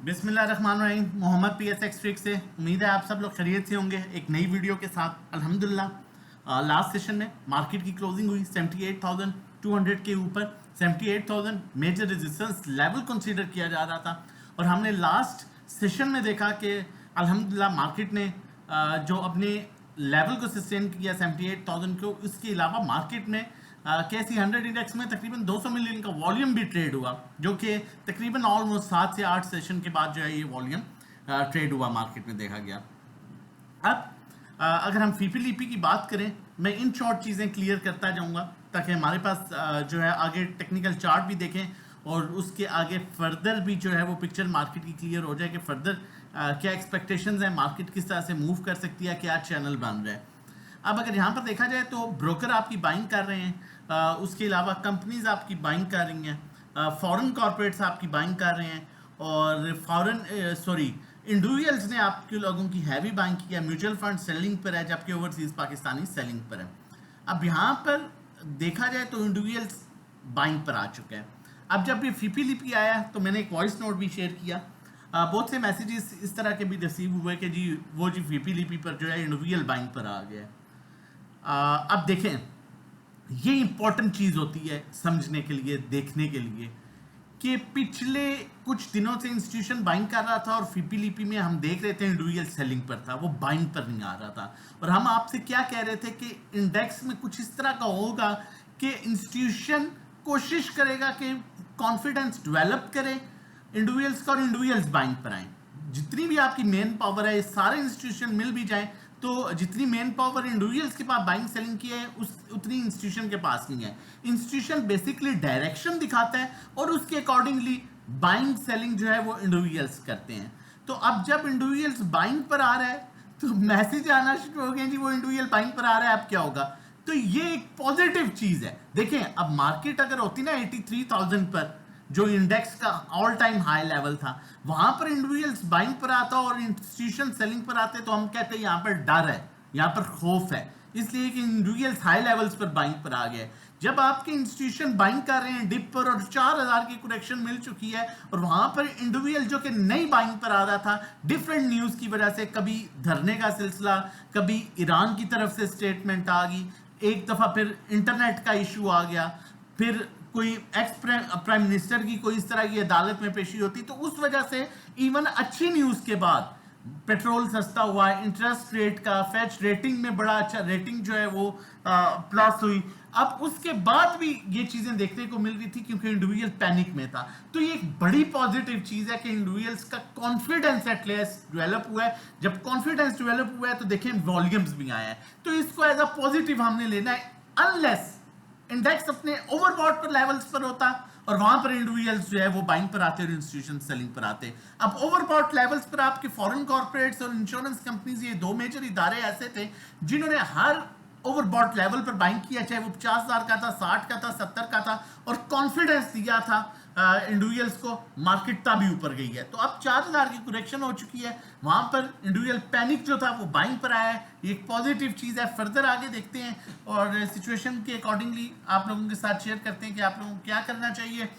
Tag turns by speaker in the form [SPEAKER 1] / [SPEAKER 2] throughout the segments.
[SPEAKER 1] बिस्मिल्लाहिर्रहमानिर्रहीम। Mohammad PSX trick से उम्मीद है आप सब लोग खैरियत से होंगे। एक नई वीडियो के साथ अल्हम्दुलिल्लाह लास्ट सेशन में मार्केट की क्लोजिंग हुई 78,200 के ऊपर। 78,000 मेजर रेजिस्टेंस लेवल कंसीडर किया जा रहा था और हमने लास्ट सेशन में देखा कि अल्हम्दुलिल्लाह मार्केट ने जो अपने लेवल को सस्टेन किया 78,000 को। इसके अलावा मार्केट में KSE 100 इंडेक्स में तकरीबन 200 मिलियन का वॉल्यूम भी ट्रेड हुआ, जो कि तकरीबन ऑलमोस्ट 7 से 8 सेशन के बाद जो है ये वॉल्यूम ट्रेड हुआ मार्केट में देखा गया। अब अगर हम फीपीलीपी की बात करें, मैं इन शॉर्ट चीज़ें क्लियर करता जाऊंगा ताकि हमारे पास जो है आगे टेक्निकल चार्ट भी देखें और उसके आगे फर्दर भी जो है वो पिक्चर मार्केट की क्लियर हो जाए कि फर्दर क्या एक्सपेक्टेशंस हैं, मार्केट किस तरह से मूव कर सकती है, क्या चैनल बन रहा है। अब अगर यहाँ पर देखा जाए तो ब्रोकर आपकी बाइंग कर रहे हैं, उसके अलावा कंपनीज आपकी बाइंग कर रही हैं, फॉरेन कॉर्पोरेट्स आपकी बाइंग कर रहे हैं और इंडिविजुअल्स ने आपके लोगों की हैवी बाइंग की है। म्यूचुअल फंड सेलिंग पर है जबकि ओवरसीज पाकिस्तानी सेलिंग पर है। अब यहाँ पर देखा जाए तो इंडिविजुअल्स बाइंग पर आ चुके हैं। अब जब ये फीपीलीपी आया तो मैंने एक वॉइस नोट भी शेयर किया। बहुत से मैसेजेस इस तरह के भी रिसीव हुए कि जी वो जी फीपीलीपी पर जो है इंडिविजुअल बाइंग पर आ गया है। अब देखें, ये इंपॉर्टेंट चीज़ होती है समझने के लिए, देखने के लिए कि पिछले कुछ दिनों से इंस्टीट्यूशन बाइंग कर रहा था और फीपीलीपी में हम देख रहे थे इंडिविजुअल सेलिंग पर था, वो बाइंग पर नहीं आ रहा था। और हम आपसे क्या कह रहे थे कि इंडेक्स में कुछ इस तरह का होगा कि इंस्टीट्यूशन कोशिश करेगा कि कॉन्फिडेंस डेवलप करे इंडिविजुअल्स का और इंडिविजुअल्स बाइंग पर आए। जितनी भी आपकी मेन पावर है, सारे इंस्टीट्यूशन मिल भी जाए तो जितनी मेन पावर इंडिविजुअल्स के पास बाइंग सेलिंग की है उतनी इंस्टीट्यूशन के पास नहीं है। इंस्टीट्यूशन बेसिकली डायरेक्शन दिखाता है और उसके अकॉर्डिंगली बाइंग सेलिंग जो है वो इंडिविजुअल्स करते हैं। तो अब जब इंडिविजुअल्स बाइंग पर आ रहा है तो मैसेज आना शुरू हो गया जी वो इंडिविजुअल बाइंग पर आ रहा है, अब क्या होगा। तो ये एक पॉजिटिव चीज है। देखें, अब मार्केट अगर होती ना 83,000 पर, जो इंडेक्स का ऑल टाइम हाई लेवल था, वहां पर इंडिविजुअल्स बाइंग पर आता और इंस्टीट्यूशन सेलिंग पर आते तो हम कहते हैं यहां पर डर है, यहां पर खौफ है, इसलिए कि इंडिविजुअल्स हाई लेवल्स पर बाइंग पर आ गए। जब आपके इंस्टीट्यूशन बाइंग कर रहे हैं डिप पर और 4,000 की करेक्शन मिल चुकी है और वहां पर इंडिविजुअल जो कि नई बाइंग पर आ रहा था डिफरेंट न्यूज की वजह से, कभी धरने का सिलसिला, कभी ईरान की तरफ से स्टेटमेंट आ गई, एक दफा फिर इंटरनेट का इशू आ गया, फिर कोई एक्स प्राइम मिनिस्टर की कोई इस तरह की अदालत में पेशी होती, तो उस वजह से इवन अच्छी न्यूज के बाद पेट्रोल सस्ता हुआ, इंटरेस्ट रेट का फैच रेटिंग में बड़ा अच्छा रेटिंग जो है वो प्लस हुई। अब उसके बाद भी ये चीजें देखने को मिल रही थी क्योंकि इंडिविजुअल पैनिक में था। तो ये एक बड़ी पॉजिटिव चीज है कि इंडिविजुअल्स का कॉन्फिडेंस एटलीस्ट डेवलप हुआ है। जब कॉन्फिडेंस डेवलप हुआ है तो देखें वॉल्यूम्स भी आए हैं, तो इसको एज अ पॉजिटिव हमने लेना है। अनलेस इंडेक्स अपने ओवरबॉट पर लेवल्स पर होता और वहां पर इंडिविजुअल्स जो है वो बाइंग पर आते और इंस्टीट्यूशन सेलिंग पर आते। अब ओवरबॉट लेवल्स पर आपके फॉरेन कॉर्पोरेट्स और इंश्योरेंस कंपनीज, ये दो मेजर इदारे ऐसे थे जिन्होंने हर ओवरबॉट लेवल पर बाइंग किया, चाहे वो 50,000 का था, 60 का था, 70 का था, और कॉन्फिडेंस दिया था इंडिविजुअल्स को। मार्केट तभी ऊपर गई है। तो अब 4,000 की करेक्शन हो चुकी है, वहां पर इंडिविजुअल पैनिक जो था वो बाइंग पर आया है। ये एक पॉजिटिव चीज है। फर्दर आगे देखते हैं और सिचुएशन के अकॉर्डिंगली आप लोगों के साथ शेयर करते हैं कि आप लोगों को क्या करना चाहिए।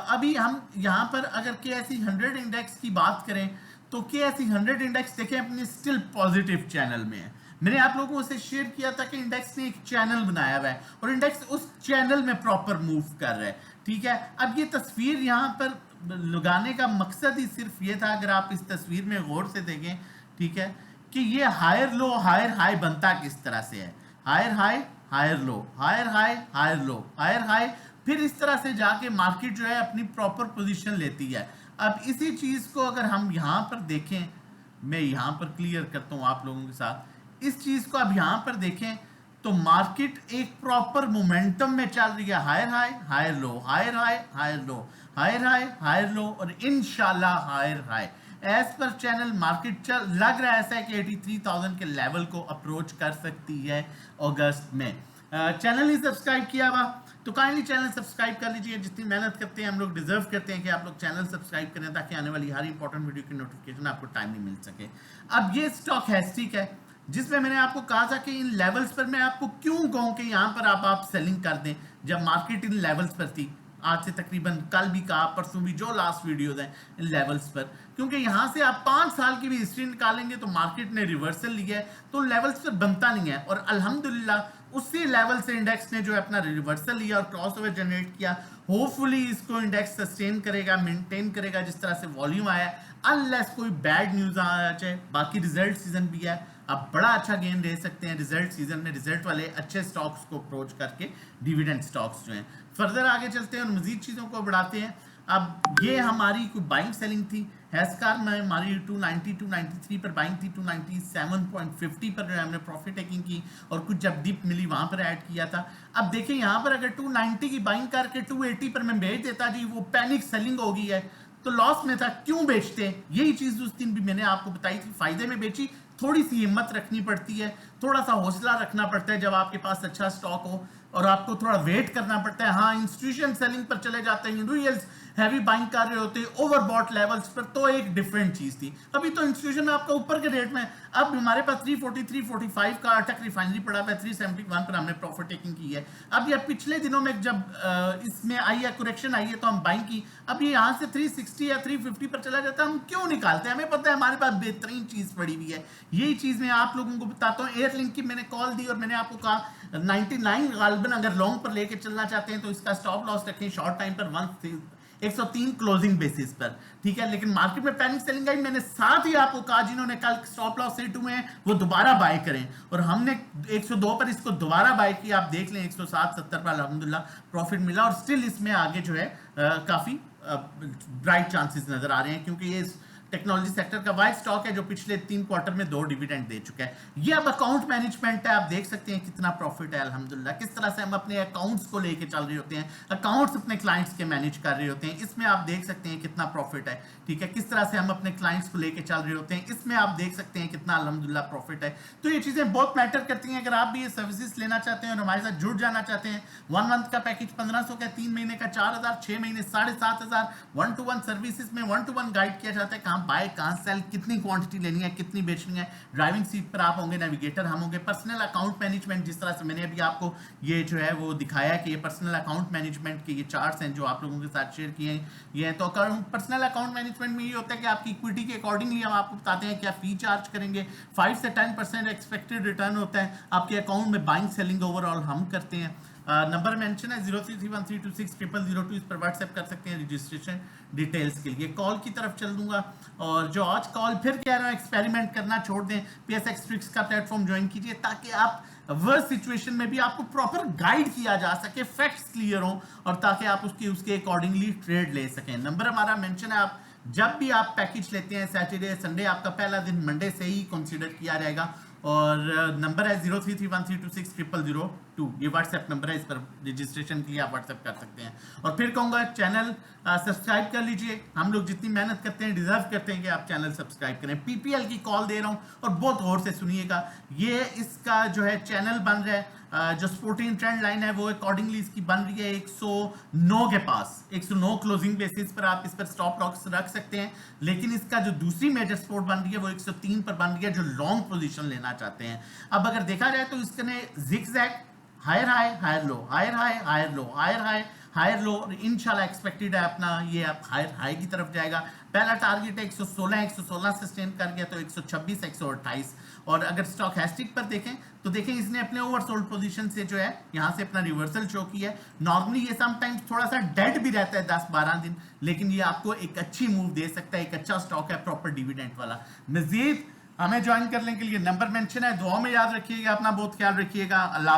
[SPEAKER 1] अभी हम यहाँ पर अगर KSE 100 इंडेक्स की बात करें तो KSE 100 इंडेक्स देखें अपने स्टिल पॉजिटिव चैनल में है। मैंने आप लोगों से शेयर किया था कि इंडेक्स ने एक चैनल बनाया हुआ है और इंडेक्स उस चैनल में प्रॉपर मूव कर रहा है, ठीक है। अब ये तस्वीर यहाँ पर लगाने का मकसद ही सिर्फ ये था, अगर आप इस तस्वीर में गौर से देखें, ठीक है, कि ये हायर लो हायर हाई बनता किस तरह से है। Higher high higher low, higher high higher low, higher high, फिर इस तरह से जाके मार्केट जो है अपनी प्रॉपर पोजीशन लेती है। अब इसी चीज को अगर हम यहाँ पर देखें, मैं यहाँ पर क्लियर करता हूँ आप लोगों के साथ, इस चीज को अब यहां पर देखें तो मार्केट एक प्रॉपर मोमेंटम में चल रही है। Higher high higher low, higher high higher low, higher high higher low और इंशाल्लाह हायर हाई। एज पर चैनल मार्केट चल लग रहा है ऐसा है कि 83,000 के लेवल को अप्रोच कर सकती है अगस्त में। चैनल ही सब्सक्राइब किया हुआ तो काइंडली चैनल सब्सक्राइब कर लीजिए। जितनी मेहनत करते हैं हम लोग डिजर्व करते हैं कि आप लोग चैनल सब्सक्राइब करें ताकि आने वाली हर इंपॉर्टेंट वीडियो की नोटिफिकेशन आपको टाइमली मिल सके। अब ये स्टॉक हैस्टिक है जिसमें मैंने आपको कहा था कि इन लेवल्स पर मैं आपको क्यों कहूं कि यहां पर आप सेलिंग कर दें जब मार्केट इन लेवल्स पर थी। आज से तकरीबन कल भी कहा, परसों भी, जो लास्ट वीडियोस हैं इन लेवल्स पर, क्योंकि यहाँ से आप 5 साल की भी हिस्ट्री निकालेंगे तो मार्केट ने रिवर्सल लिया है, तो लेवल्स पर बनता नहीं है। और अल्हम्दुलिल्लाह उसी लेवल से इंडेक्स ने जो है अपना रिवर्सल लिया और क्रॉसओवर जनरेट किया। होपफुली इसको इंडेक्स सस्टेन करेगा, मेंटेन करेगा जिस तरह से वॉल्यूम आया, अनलेस कोई बैड न्यूज आ जाए। बाकी रिजल्ट सीजन भी है, आप बड़ा अच्छा गेन ले सकते हैं रिजल्ट सीजन में, रिजल्ट वाले अच्छे स्टॉक्स को अप्रोच करके, डिविडेंड स्टॉक्स जो हैं। फर्दर आगे चलते हैं और मजीद चीज़ों को बढ़ाते हैं। अब ये हमारी कोई बाइंग सेलिंग थी, हेस्कार में हमारी 290 293 पर बाइंग थी, 297.50 पर हमने प्रॉफिट टेकिंग की और कुछ जब डिप मिली वहां पर ऐड किया था। अब देखिए यहाँ पर अगर 290 की बाइंग करके 280 पर मैं बेच देता जी, वो पैनिक सेलिंग हो गई है तो लॉस में था, क्यों बेचते हैं? यही चीज उस दिन भी मैंने आपको बताई थी, फायदे में बेची। थोड़ी सी हिम्मत रखनी पड़ती है, थोड़ा सा हौसला रखना पड़ता है जब आपके पास अच्छा स्टॉक हो, और आपको थोड़ा वेट करना पड़ता है। हाँ, इंस्टीट्यूशन सेलिंग पर चले जाते हैं, इंडिविजुअल्स हैवी बाइंग कर रहे होते हैं ओवरबॉट लेवल्स पर, तो एक डिफरेंट चीज थी। अभी तो इंस्टीट्यूशन आपका ऊपर के रेट में, अब हमारे पास 343-45 का अटक रिफाइनरी पड़ा हुआ है, 371 पर हमने प्रॉफिट टेकिंग की है। अब ये पिछले दिनों में जब इसमें आई है, करेक्शन आई है, तो हम बाइंग की। अब ये यहाँ से 360 या 350 पर चला जाता है, हम क्यों निकालते हैं? हमें पता है हमारे पास बेहतरीन चीज पड़ी हुई है। यही चीज मैं आप लोगों को बताता हूँ। एयरलिंक की मैंने कॉल दी और मैंने आपको कहा 99 गालबन अगर लॉन्ग पर लेके चलना चाहते हैं तो इसका स्टॉप लॉस रखें शॉर्ट टाइम पर 103 क्लोजिंग बेसिस पर, ठीक है। लेकिन मार्केट में पैनिक सेलिंग आई, मैंने साथ ही आपको कहा जिन्होंने कल स्टॉप लॉस सेट हुए हैं वो दोबारा बाय करें, और हमने 102 पर इसको दोबारा बाय किया। आप देख लें 107-70 पर अल्हम्दुलिल्लाह प्रॉफिट मिला, और स्टिल इसमें आगे जो है काफी ब्राइट चांसेस नजर आ रहे हैं, क्योंकि ये टेक्नोलॉजी सेक्टर का वाइड स्टॉक है जो पिछले 3 क्वार्टर में 2 डिविडेंड दे चुका है। ये अब अकाउंट मैनेजमेंट है, आप देख सकते हैं कितना प्रॉफिट है अल्हम्दुलिल्लाह। किस तरह से हम अपने अकाउंट्स को लेके चल रहे होते हैं, अकाउंट्स अपने क्लाइंट्स के मैनेज कर रहे होते हैं, इसमें आप देख सकते हैं कितना प्रॉफिट है, ठीक है। किस तरह से हम अपने क्लाइंट्स को लेके चल रहे होते हैं, इसमें आप देख सकते हैं कितना अल्हम्दुलिल्लाह प्रॉफिट है। तो ये चीजें बहुत मैटर करती हैं। अगर आप भी ये सर्विसेज लेना चाहते हैं और हमारे साथ जुड़ जाना चाहते हैं, 1 मंथ का पैकेज 1500 का, 3 महीने का 4000, 6 महीने 7500, 1-to-1 सर्विसेज में 1-to-1 गाइड किया जाता है, कहाँ बाय कहाँ सेल, कितनी क्वांटिटी लेनी है, कितनी बेचनी है। ड्राइविंग सीट पर आप होंगे, नेविगेटर हम होंगे। पर्सनल अकाउंट मैनेजमेंट, जिस तरह से मैंने अभी आपको ये जो है वो दिखाया कि ये पर्सनल अकाउंट मैनेजमेंट के ये चार्ट्स हैं जो आप लोगों के साथ शेयर किए हैं, ये तो पर्सनल अकाउंट मैनेजमेंट में ये होता है कि आपकी इक्विटी के अकॉर्डिंगली हम आपको बताते हैं क्या फी चार्ज करेंगे। 5 से 10% एक्सपेक्टेड रिटर्न होता है आपके अकाउंट में, बाइंग सेलिंग ओवरऑल हम करते हैं। नंबर मेंशन है 0331326002, इस पर व्हाट्सएप कर सकते हैं रजिस्ट्रेशन डिटेल्स के लिए। कॉल की तरफ चल दूंगा, और जो आज कॉल फिर कह रहा हूँ एक्सपेरिमेंट करना छोड़ दें, PSX ट्रिक्स का प्लेटफॉर्म ज्वाइन कीजिए ताकि आप वर्स्ट सिचुएशन में भी आपको प्रॉपर गाइड किया जा सके, फैक्ट्स क्लियर हो, और ताकि आप उसके अकॉर्डिंगली ट्रेड ले सकें। नंबर हमारा मेंशन है, आप जब भी आप पैकेज लेते हैं, सैटरडे संडे आपका पहला दिन मंडे से ही कंसीडर किया जाएगा, और नंबर है 0331326002, ये व्हाट्सएप नंबर है, इस पर रजिस्ट्रेशन के लिए आप व्हाट्सएप कर सकते हैं। और फिर कहूँगा चैनल सब्सक्राइब कर लीजिए, हम लोग जितनी मेहनत करते हैं डिजर्व करते हैं कि आप चैनल सब्सक्राइब करें। PPL की कॉल दे रहा हूँ और बहुत गौर से सुनिएगा, ये इसका जो है चैनल बन रहा है, जो स्पोर्टिंग ट्रेंड लाइन है वो अकॉर्डिंगली इसकी बन रही है 109 के पास, 109 क्लोजिंग बेसिस पर आप इस पर स्टॉप लॉस रख सकते हैं। लेकिन इसका जो दूसरी मेजर सपोर्ट बन रही है वो 103 पर बन रही है, जो लॉन्ग पोजीशन लेना चाहते हैं। अब अगर देखा जाए तो इसने zigzag higher high higher low, higher high higher low, higher high higher low, और इंशाल्लाह एक्सपेक्टेड है अपना ये आप हायर हाई की तरफ जाएगा। पहला टारगेट है 116 सस्टेन कर गया तो 126 128। और अगर स्टॉक हैस्टिक पर देखें तो देखें इसने अपने ओवरसोल्ड पोजीशन से जो है यहाँ से अपना रिवर्सल शो किया है। नॉर्मली ये समटाइम्स थोड़ा सा डेड भी रहता है 10-12 दिन, लेकिन ये आपको एक अच्छी मूव दे सकता है, एक अच्छा स्टॉक है प्रॉपर डिविडेंड वाला। मजीद हमें ज्वाइन करने के लिए नंबर मेंशन है, दुआ में याद रखिएगा, अपना बहुत ख्याल रखिएगा। अल्लाह।